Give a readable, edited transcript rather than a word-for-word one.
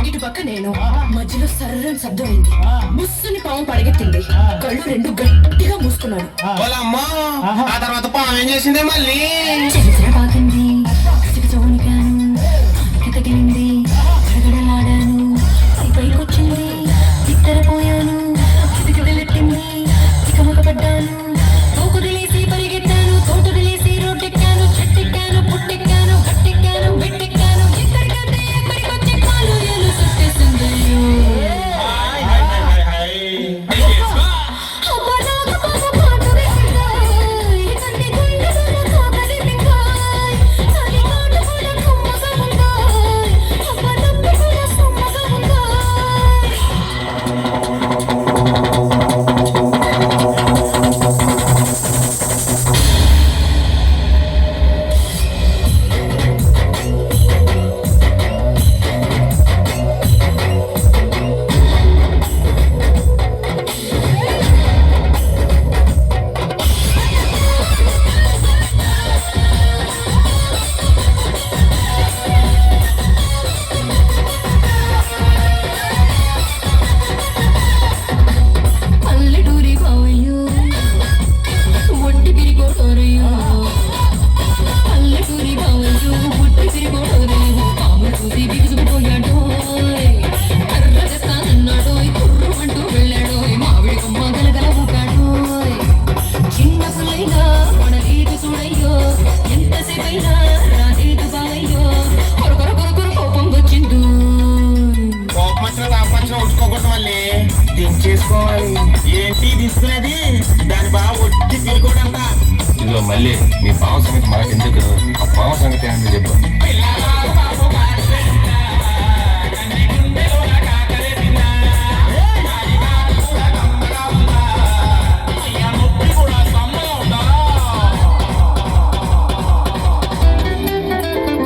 ఇటు పక్క నేను మధ్యలో సర్రని శబ్దం అయింది. ముస్సుని పాము పడగెత్తింది. కళ్ళు రెండు గట్టిగా మూసుకున్నాడు. ఆ తర్వాత పాము ఏం చేసిందే మళ్ళీ పాకింది. తగిలింది. గడగడలాడాను. పైకొచ్చింది. ఇద్దరపోయాను. కిటకిటలెట్టింది. తికమక పడ్డాను. తోకుదిలేసి పరిగెట్టాను. తోటదిలేసి రోడ్డెక్కాను. చెట్టెక్కాను. పుట్టెక్కాను. గట్టెక్కాను. వెట్టెక్కాను. ఎక్కడికంటే ఎక్కడికొచ్చి కాలు ఏలు చుట్టేసింది. చేసుకోవాలి ఏంటి తీసుకునేది దాని బాగా ఒట్టి తిరుగుడంట. ఇదిగో మళ్ళీ మీ పాము సంగతి మనకెందుకు, ఆ పాము సంగతి ఏంటో చెప్పు.